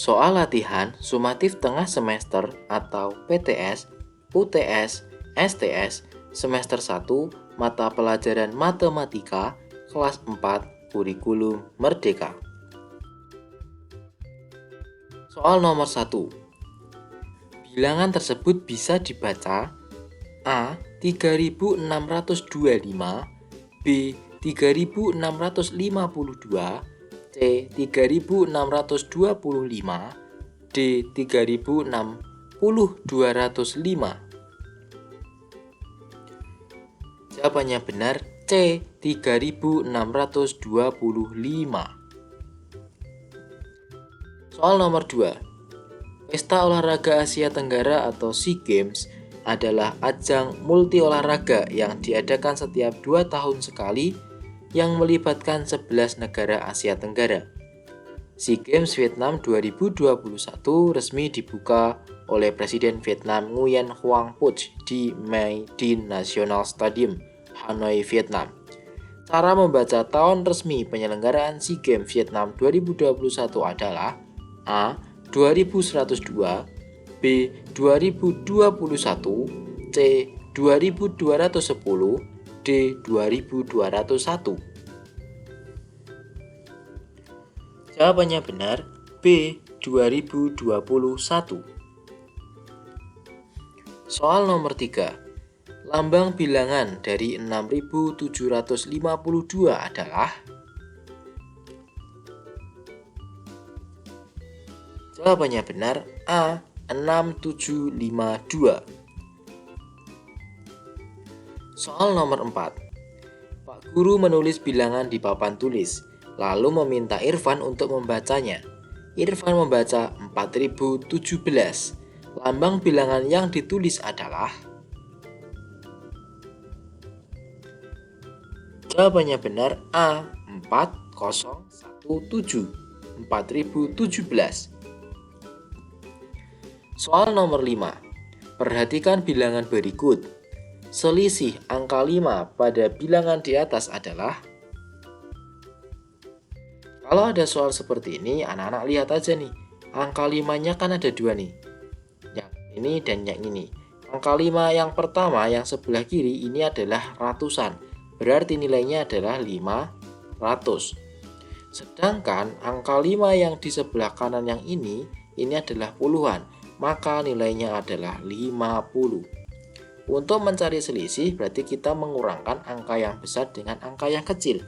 Soal latihan sumatif tengah semester atau PTS, UTS, STS, semester 1, mata pelajaran matematika, kelas 4, kurikulum merdeka. Soal nomor 1. Bilangan tersebut bisa dibaca A. 3625, B. 3652, C. 3625, D. 3600-205. Jawabannya benar C. 3625. Soal nomor 2. Pesta Olahraga Asia Tenggara atau SEA Games adalah ajang multi olahraga yang diadakan setiap 2 tahun sekali yang melibatkan 11 negara Asia Tenggara. SEA Games Vietnam 2021 resmi dibuka oleh Presiden Vietnam Nguyen Huang Phuc di Mai Dinh National Stadium, Hanoi, Vietnam. Cara membaca tahun resmi penyelenggaraan SEA Games Vietnam 2021 adalah A. 2102, B. 2021, C. 2210, D. 2201. Jawabannya benar B. 2021. Soal nomor 3. Lambang bilangan dari 6752 adalah? Jawabannya benar A. 6752. Soal nomor 4. Pak guru menulis bilangan di papan tulis, lalu meminta Irfan untuk membacanya. Irfan membaca 4017. Lambang bilangan yang ditulis adalah? Jawabannya benar A. 4017. 4017. Soal nomor 5. Perhatikan bilangan berikut. Selisih angka 5 pada bilangan di atas adalah? Kalau ada soal seperti ini, anak-anak lihat aja nih. Angka 5-nya kan ada 2 nih. Yang ini dan yang ini. Angka 5 yang pertama yang sebelah kiri ini adalah ratusan. Berarti nilainya adalah 500. Sedangkan angka 5 yang di sebelah kanan yang ini adalah puluhan. Maka nilainya adalah 50. Untuk mencari selisih berarti kita mengurangkan angka yang besar dengan angka yang kecil.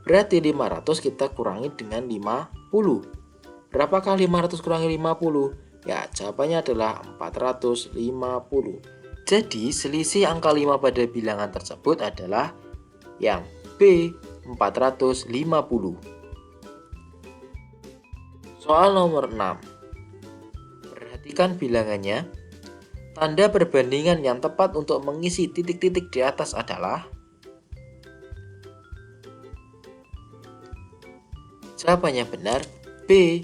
Berarti 500 kita kurangi dengan 50. Berapakah 500 kurangi 50? Ya, jawabannya adalah 450. Jadi selisih angka 5 pada bilangan tersebut adalah yang B, 450. Soal nomor 6. Perhatikan bilangannya. Tanda perbandingan yang tepat untuk mengisi titik-titik di atas adalah? Jawabannya benar B.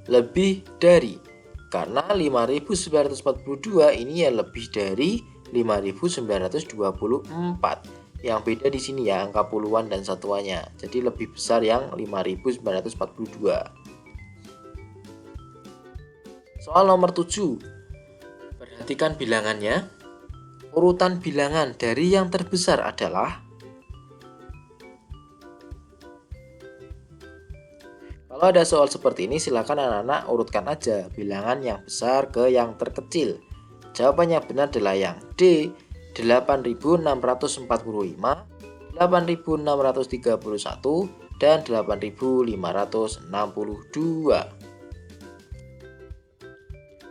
Lebih dari. Karena 5942 ini ya lebih dari 5924. Yang beda di sini ya angka puluhan dan satuannya. Jadi lebih besar yang 5942. Soal nomor 7. Perhatikan bilangannya. Urutan bilangan dari yang terbesar adalah? Kalau ada soal seperti ini silakan anak-anak urutkan aja bilangan yang besar ke yang terkecil. Jawabannya benar adalah yang D. 8645, 8631, dan 8562.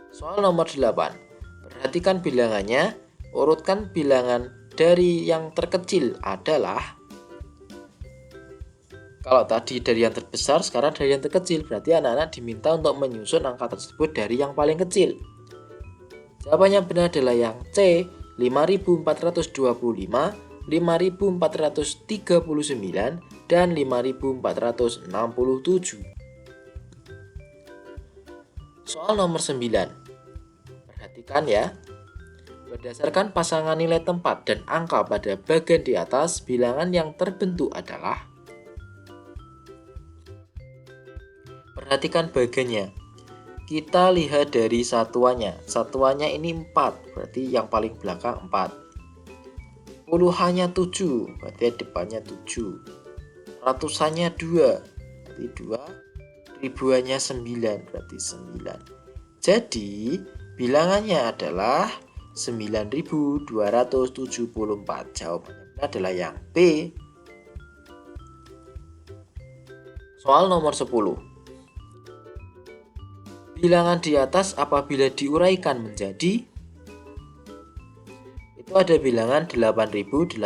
Soal nomor 8. Perhatikan bilangannya. Urutkan bilangan dari yang terkecil adalah? Kalau tadi dari yang terbesar, sekarang dari yang terkecil. Berarti anak-anak diminta untuk menyusun angka tersebut dari yang paling kecil. Jawabannya benar adalah yang C. 5425, 5439, dan 5467. Soal nomor 9. Perhatikan ya. Berdasarkan pasangan nilai tempat dan angka pada bagian di atas, bilangan yang terbentuk adalah? Perhatikan bagiannya. Kita lihat dari satuannya. Satuannya ini 4, berarti yang paling belakang 4. Puluhannya 7, berarti depannya 7. Ratusannya 2, berarti 2. Ribuannya 9, berarti 9. Jadi bilangannya adalah 9.274. Jawabannya adalah yang B. Soal nomor 10. Bilangan di atas apabila diuraikan menjadi, itu ada bilangan 8.814.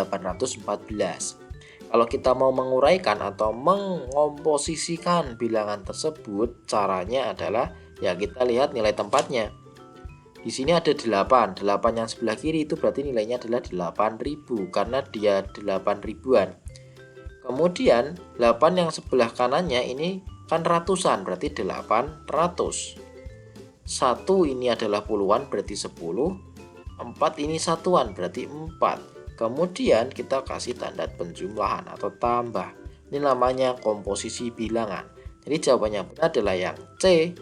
Kalau kita mau menguraikan atau mengkomposisikan bilangan tersebut, caranya adalah ya kita lihat nilai tempatnya. Di sini ada 8. 8 yang sebelah kiri itu berarti nilainya adalah 8.000 karena dia 8 ribuan. Kemudian 8 yang sebelah kanannya ini kan ratusan, berarti 800. 1 ini adalah puluhan, berarti 10. 4 ini satuan, berarti 4. Kemudian kita kasih tanda penjumlahan atau tambah. Ini namanya komposisi bilangan. Jadi jawabannya benar adalah yang C.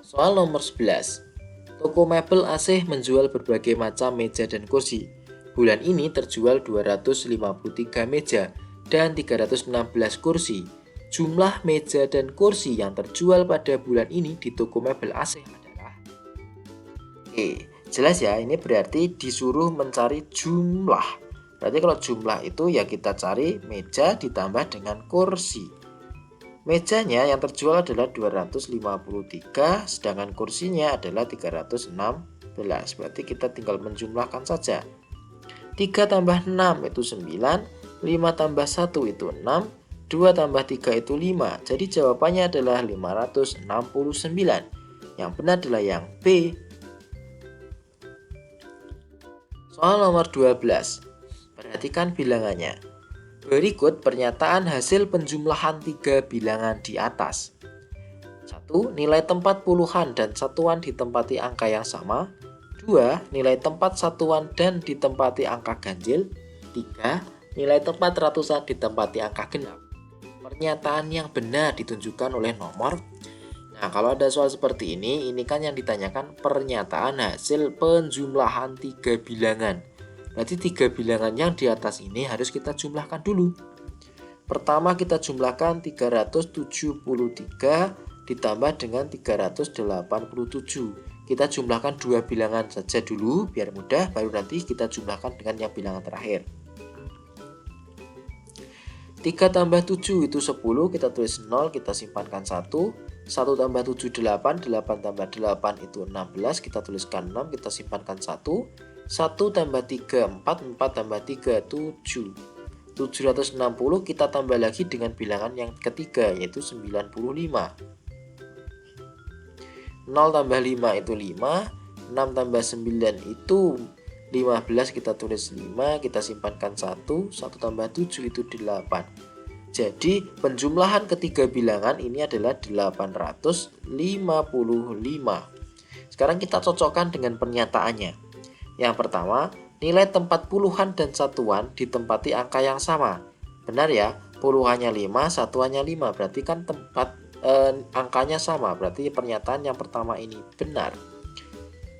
Soal nomor 11. Toko mebel AC menjual berbagai macam meja dan kursi. Bulan ini terjual 253 meja dan 316 kursi. Jumlah meja dan kursi yang terjual pada bulan ini di toko mebel AC adalah. Jelas ya, ini berarti disuruh mencari jumlah. Berarti kalau jumlah itu ya kita cari meja ditambah dengan kursi. Mejanya yang terjual adalah 253, sedangkan kursinya adalah 316. Berarti kita tinggal menjumlahkan saja. 3 tambah 6 itu 9, 5 tambah 1 itu 6, 2 tambah 3 itu 5. Jadi jawabannya adalah 569. Yang benar adalah yang B. Soal nomor 12. Perhatikan bilangannya. Berikut pernyataan hasil penjumlahan 3 bilangan di atas. 1. Nilai tempat puluhan dan satuan ditempati angka yang sama. 2. Nilai tempat satuan dan ditempati angka ganjil. 3. Nilai tempat ratusan ditempati angka genap. Pernyataan yang benar ditunjukkan oleh nomor. Nah, kalau ada soal seperti ini kan yang ditanyakan pernyataan hasil penjumlahan 3 bilangan. Berarti 3 bilangan yang di atas ini harus kita jumlahkan dulu. Pertama kita jumlahkan 373 ditambah dengan 387. Kita jumlahkan 2 bilangan saja dulu biar mudah, baru nanti kita jumlahkan dengan yang bilangan terakhir. 3 tambah 7 itu 10, kita tulis 0, kita simpankan 1. 1 tambah 7 8, 8 tambah 8 itu 16, kita tuliskan 6, kita simpankan 1. 1 tambah 3 4, 4 tambah 3 7. 760 kita tambah lagi dengan bilangan yang ketiga yaitu 95. 0 tambah 5 itu 5, 6 tambah 9 itu 15, kita tulis 5, kita simpankan 1, 1 tambah 7 itu 8. Jadi penjumlahan ketiga bilangan ini adalah 855. Sekarang kita cocokkan dengan pernyataannya. Yang pertama, nilai tempat puluhan dan satuan ditempati angka yang sama. Benar ya, puluhannya 5, satuannya 5, berarti kan angkanya sama, berarti pernyataan yang pertama ini benar.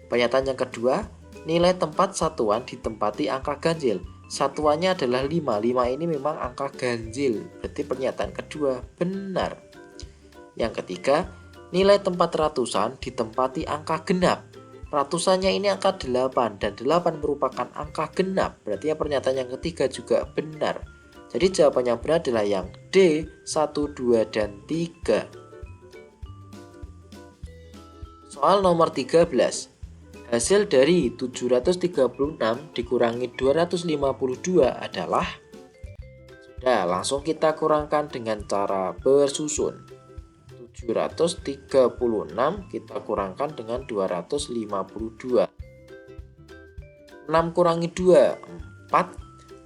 Pernyataan yang kedua, nilai tempat satuan ditempati angka ganjil. Satuannya adalah 5. 5 ini memang angka ganjil. Berarti pernyataan kedua benar. Yang ketiga, nilai tempat ratusan ditempati angka genap. Ratusannya ini angka 8 dan 8 merupakan angka genap. Berarti pernyataan yang ketiga juga benar. Jadi jawaban yang benar adalah yang D, 1, 2, dan 3. Soal nomor 13. Hasil dari 736 dikurangi 252 adalah. Sudah, langsung kita kurangkan dengan cara bersusun. 736 kita kurangkan dengan 252. 6 kurangi 2, 4.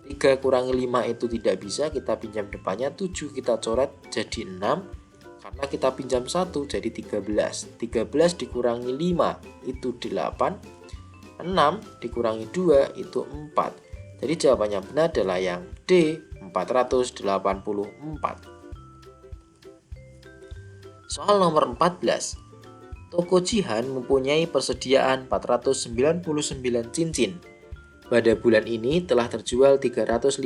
3 kurangi 5 itu tidak bisa, kita pinjam depannya. 7 kita coret jadi 6. Karena kita pinjam 1 jadi 13. 13 dikurangi 5 itu 8. 6 dikurangi 2 itu 4. Jadi jawabannya benar adalah yang D, 484. Soal nomor 14. Toko Jihan mempunyai persediaan 499 cincin. Pada bulan ini telah terjual 356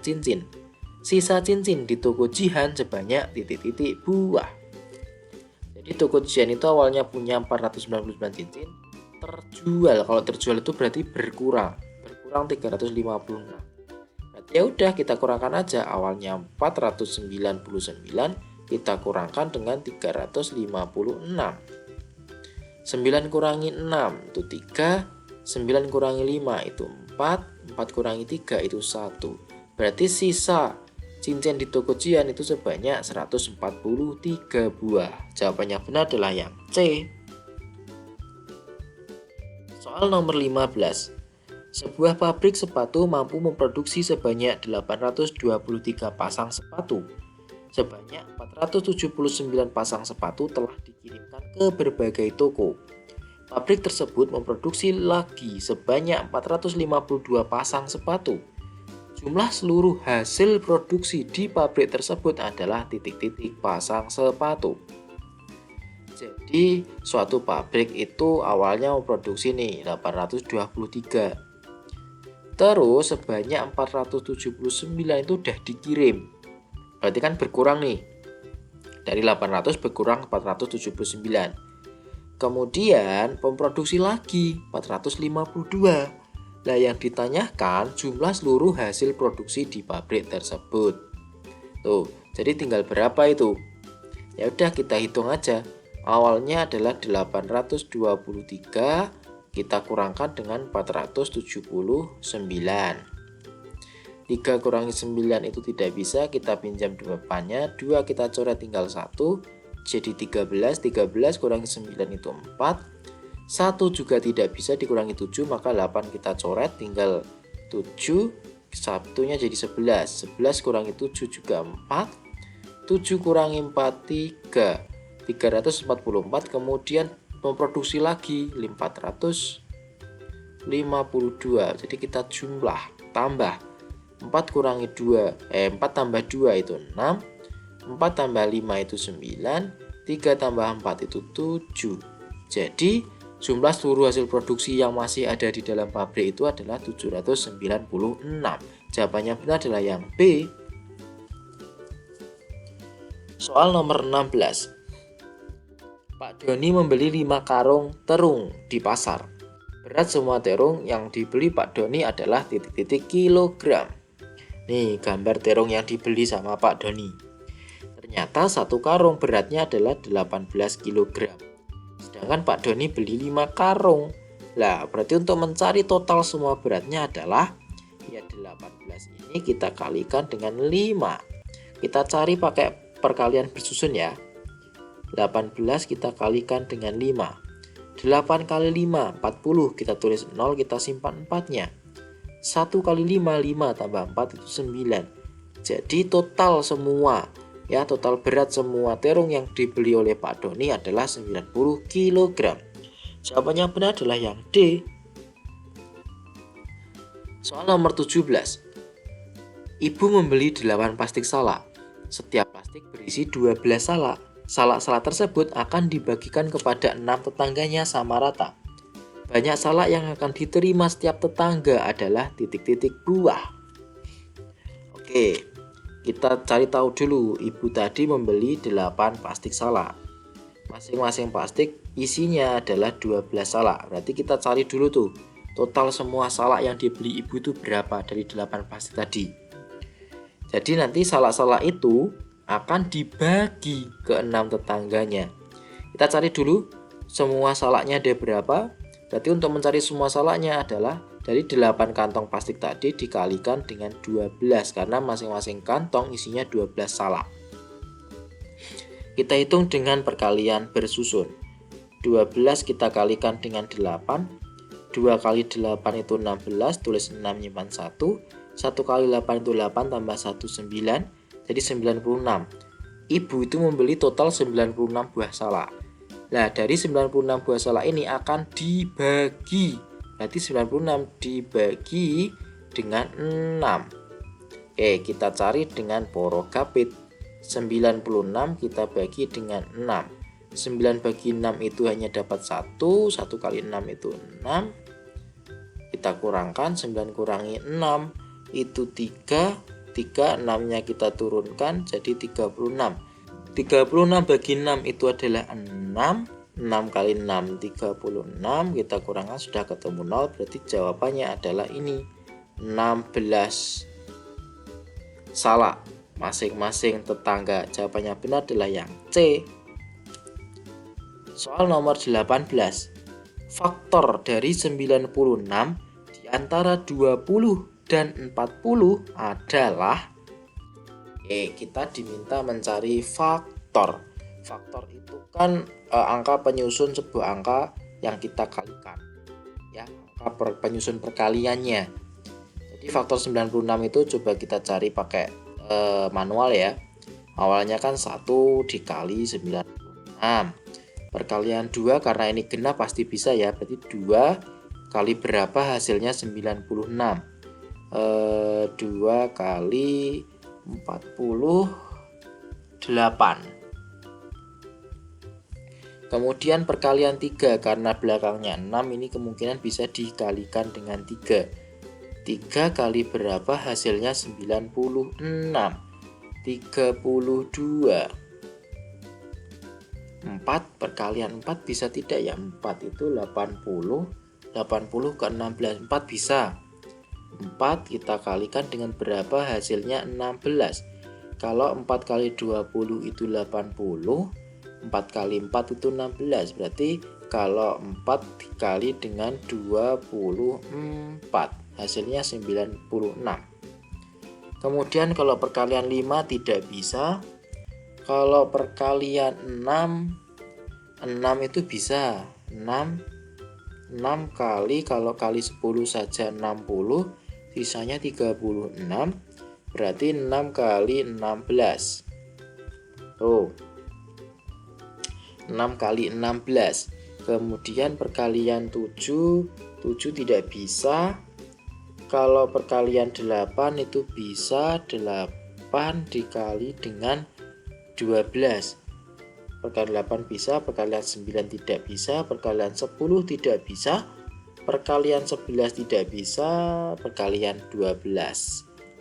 cincin. Sisa cincin di toko Jihan sebanyak titik-titik buah. Jadi toko Jihan itu awalnya punya 499 cincin. Kalau terjual itu berarti berkurang 356. Berarti ya udah kita kurangkan aja, awalnya 499 kita kurangkan dengan 356. 9 kurangi 6 itu 3, 9 kurangi 5 itu 4, 4 kurangi 3 itu 1. Berarti sisa cincin di toko Jihan itu sebanyak 143 buah. Jawabannya benar adalah yang C. Soal nomor 15. Sebuah pabrik sepatu mampu memproduksi sebanyak 823 pasang sepatu. Sebanyak 479 pasang sepatu telah dikirimkan ke berbagai toko. Pabrik tersebut memproduksi lagi sebanyak 452 pasang sepatu. Jumlah seluruh hasil produksi di pabrik tersebut adalah titik-titik pasang sepatu. Jadi suatu pabrik itu awalnya memproduksi 823. Terus sebanyak 479 itu udah dikirim. Berarti kan berkurang nih. Dari 800 berkurang 479. Kemudian memproduksi lagi 452. Nah, yang ditanyakan jumlah seluruh hasil produksi di pabrik tersebut. Tuh, jadi tinggal berapa itu? Ya udah kita hitung aja. Awalnya adalah 823, kita kurangkan dengan 479. 3 kurangi 9 itu tidak bisa, kita pinjam depannya, 2 kita coret tinggal 1, jadi 13, 13 kurangi 9 itu 4, 1 juga tidak bisa dikurangi 7, maka 8 kita coret tinggal 7, satunya jadi 11, 11 kurangi 7 juga 4, 7 kurangi 4, 3, 344, kemudian memproduksi lagi 452, jadi kita jumlah, tambah 4 kurangi 2, 4 tambah 2 itu 6, 4 tambah 5 itu 9, 3 tambah 4 itu 7. Jadi jumlah seluruh hasil produksi yang masih ada di dalam pabrik itu adalah 796. Jawabannya benar adalah yang B. Soal nomor 16. Pak Doni membeli 5 karung terung di pasar. Berat semua terung yang dibeli Pak Doni adalah titik-titik kilogram. Nih gambar terung yang dibeli sama Pak Doni. Ternyata satu karung beratnya adalah 18 kg. Sedangkan Pak Doni beli 5 karung. Lah berarti untuk mencari total semua beratnya adalah ya 18 ini kita kalikan dengan 5. Kita cari pakai perkalian bersusun ya. 18 kita kalikan dengan 5. 8 kali 5 40, kita tulis 0, kita simpan 4-nya. 1 kali 5, 5 tambah 4 itu 9. Jadi total semua, ya total berat semua terung yang dibeli oleh Pak Doni adalah 90 kg. Jawabannya benar adalah yang D. Soal nomor 17. Ibu membeli 8 plastik salak. Setiap plastik berisi 12 salak. Salak-salak tersebut akan dibagikan kepada 6 tetangganya sama rata. Banyak salak yang akan diterima setiap tetangga adalah titik-titik buah. Oke, kita cari tahu dulu. Ibu tadi membeli 8 plastik salak. Masing-masing plastik isinya adalah 12 salak. Berarti kita cari dulu tuh total semua salak yang dibeli ibu itu berapa dari 8 plastik tadi. Jadi nanti salak-salak itu akan dibagi ke 6 tetangganya. Kita cari dulu semua salaknya ada berapa. Berarti untuk mencari semua salaknya adalah dari 8 kantong plastik tadi dikalikan dengan 12 karena masing-masing kantong isinya 12 salak. Kita hitung dengan perkalian bersusun. 12 kita kalikan dengan 8. 2 kali 8 itu 16, tulis 6 nyimpan 1. 1 kali 8 itu 8 tambah 1 9, jadi 96. Ibu itu membeli total 96 buah salak. Nah, dari 96 buah salak ini akan dibagi. Berarti 96 dibagi dengan 6. Oke, kita cari dengan porogapit. 96 kita bagi dengan 6. 9 bagi 6 itu hanya dapat 1. 1 kali 6 itu 6. Kita kurangkan, 9 kurangi 6 itu 3. 3, 6-nya kita turunkan jadi 36. 36 bagi 6 itu adalah 6. 6 kali 6 36, kita kurangkan sudah ketemu 0, berarti jawabannya adalah ini 16. Salah masing-masing tetangga. Jawabannya benar adalah yang C. Soal nomor 18. Faktor dari 96 di antara 20 dan 40 adalah, kita diminta mencari faktor. Faktor itu kan angka penyusun sebuah angka yang kita kalikan, ya, angka penyusun perkaliannya. Jadi faktor 96 itu coba kita cari pakai manual ya. Awalnya kan 1 dikali 96. Perkalian 2 karena ini genap pasti bisa ya. Berarti 2 kali berapa hasilnya 96. 2 kali 48. Kemudian perkalian 3 karena belakangnya 6, ini kemungkinan bisa dikalikan dengan 3. 3 kali berapa hasilnya 96. 32. 4 perkalian 4 bisa tidak ya? 4 itu 80. 80 ke 16, 4 bisa. 4 kita kalikan dengan berapa hasilnya 16. Kalau 4 kali 20 itu 80. 4 kali 4 itu 16. Berarti kalau 4 dikali dengan 24 hasilnya 96. Kemudian kalau perkalian 5 tidak bisa. Kalau perkalian 6 itu bisa. 6 kali, kalau kali 10 saja 60, sisanya 36. Berarti 6 kali 16. Tuh. 6 kali 16. Kemudian perkalian 7 tidak bisa. Kalau perkalian 8 itu bisa. 8 dikali dengan 12. Perkalian 8 bisa, perkalian 9 tidak bisa, perkalian 10 tidak bisa, perkalian 11 tidak bisa, perkalian 12.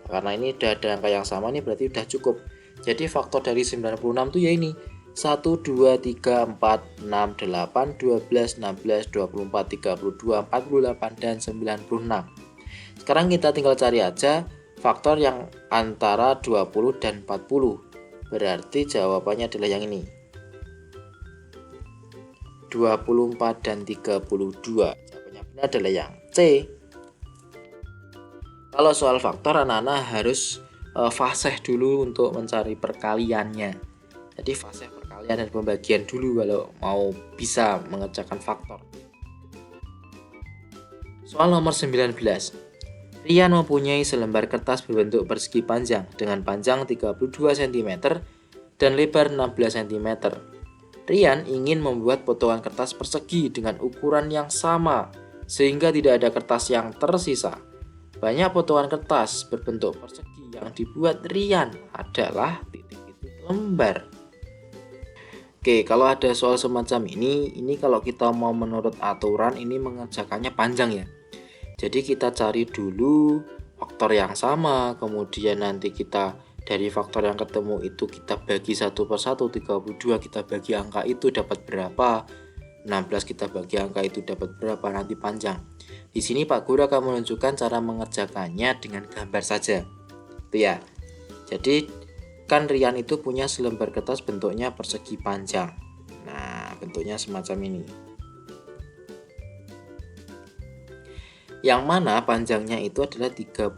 Karena ini udah ada angka yang sama nih, berarti udah cukup. Jadi faktor dari 96 itu ya ini 1, 2, 3, 4, 6, 8, 12, 16, 24, 32, 48, dan 96. Sekarang kita tinggal cari aja faktor yang antara 20 dan 40. Berarti jawabannya adalah yang ini, 24 dan 32. Jawabannya benar adalah yang C. Kalau soal faktor, anak-anak harus fasih dulu untuk mencari perkaliannya. Jadi fasih perkalian dan pembagian dulu kalau mau bisa mengerjakan faktor. Soal nomor 19. Rian mempunyai selembar kertas berbentuk persegi panjang dengan panjang 32 cm dan lebar 16 cm. Rian ingin membuat potongan kertas persegi dengan ukuran yang sama sehingga tidak ada kertas yang tersisa. Banyak potongan kertas berbentuk persegi yang dibuat Rian adalah titik-titik lembar. Oke, kalau ada soal semacam ini kalau kita mau menurut aturan ini mengerjakannya panjang ya. Jadi kita cari dulu faktor yang sama, kemudian nanti kita dari faktor yang ketemu itu kita bagi satu per satu. 32 kita bagi angka itu dapat berapa, 16 kita bagi angka itu dapat berapa, nanti panjang. Di sini Pak Guru akan menunjukkan cara mengerjakannya dengan gambar saja. Itu ya. Jadi kan Rian itu punya selembar kertas bentuknya persegi panjang. Nah, bentuknya semacam ini. Yang mana panjangnya itu adalah 32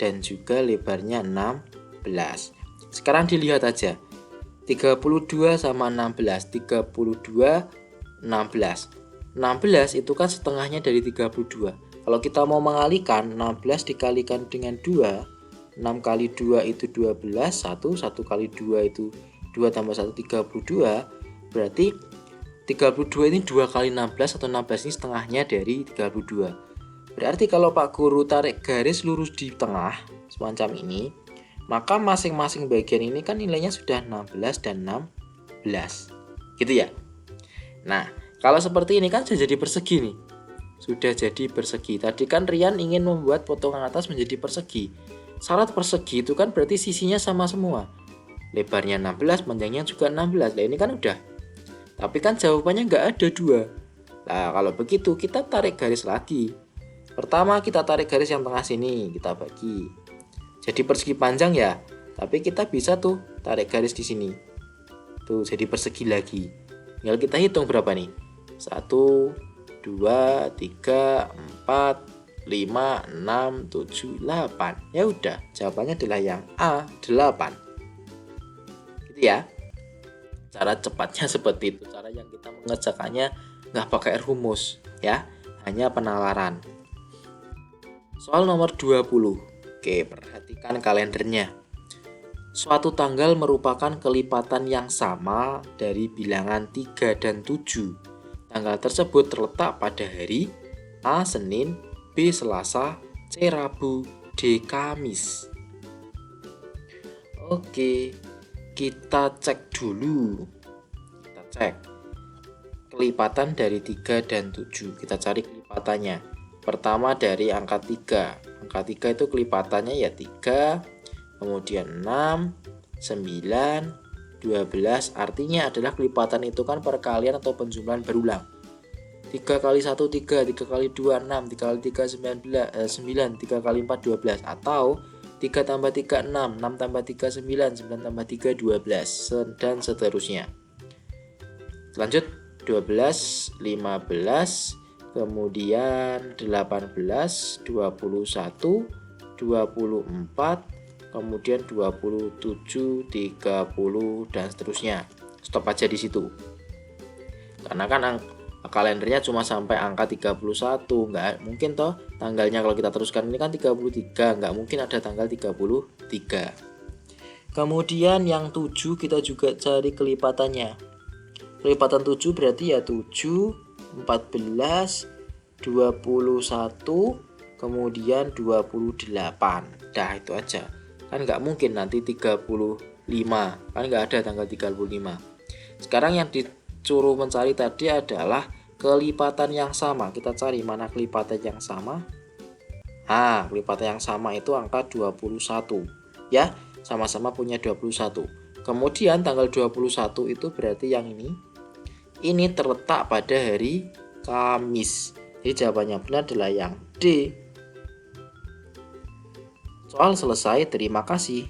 dan juga lebarnya 16. Sekarang dilihat aja. 32 sama 16. 32 16. 16 itu kan setengahnya dari 32. Kalau kita mau mengalihkan 16 dikalikan dengan 2, 6 kali 2 itu 12, 1 kali 2 itu 2 tambah 1 32. Berarti 32 ini 2 kali 16 atau 16 ini setengahnya dari 32. Berarti kalau Pak Guru tarik garis lurus di tengah semacam ini, maka masing-masing bagian ini kan nilainya sudah 16 dan 16. Gitu ya. Nah, kalau seperti ini kan sudah jadi persegi nih. Sudah jadi persegi. Tadi kan Rian ingin membuat potongan atas menjadi persegi. Syarat persegi itu kan berarti sisinya sama semua. Lebarnya 16, panjangnya juga 16. Nah, ini kan udah. Tapi kan jawabannya nggak ada 2. Nah, kalau begitu kita tarik garis lagi. Pertama kita tarik garis yang tengah sini, kita bagi. Jadi persegi panjang ya. Tapi kita bisa tuh tarik garis di sini. Tuh, jadi persegi lagi. Tinggal kita hitung berapa nih? 1, 2, 3, 4, 5, 6, 7, 8. Ya udah, jawabannya adalah yang A, 8. Gitu ya. Cara cepatnya seperti itu. Cara yang kita mengerjakannya nggak pakai rumus ya, hanya penalaran. Soal nomor 20. Oke, perhatikan kalendernya. Suatu tanggal merupakan kelipatan yang sama dari bilangan 3 dan 7. Tanggal tersebut terletak pada hari A. Senin, B. Selasa, C. Rabu, D. Kamis. Oke, kita cek dulu. Kita cek kelipatan dari 3 dan 7. Kita cari kelipatannya. Pertama dari angka 3. Angka 3 itu kelipatannya ya 3, kemudian 6, 9, 12. Artinya adalah kelipatan itu kan perkalian atau penjumlahan berulang. 3 kali 1 3, 3 kali 2 6, 3 kali 3 9, 3 kali 4 12. Atau 3 tambah 3 6, 6 tambah 3 9, 9 tambah 3 12, dan seterusnya. Lanjut 12, 15, kemudian 18, 21, 24, kemudian 27, 30, dan seterusnya. Stop aja di situ. Karena kan kalendernya cuma sampai angka 31, nggak mungkin toh tanggalnya kalau kita teruskan ini kan 33, nggak mungkin ada tanggal 33. Kemudian yang 7 kita juga cari kelipatannya. Kelipatan 7 berarti ya 7, 14, 21, kemudian 28. Dah itu aja. Kan nggak mungkin nanti 35, kan nggak ada tanggal 35. Sekarang yang disuruh mencari tadi adalah kelipatan yang sama. Kita cari mana kelipatan yang sama. Kelipatan yang sama itu angka 21. Ya, sama-sama punya 21. Kemudian tanggal 21 itu berarti yang ini. Ini terletak pada hari Kamis. Jadi jawabannya benar adalah yang D. Soal selesai, terima kasih.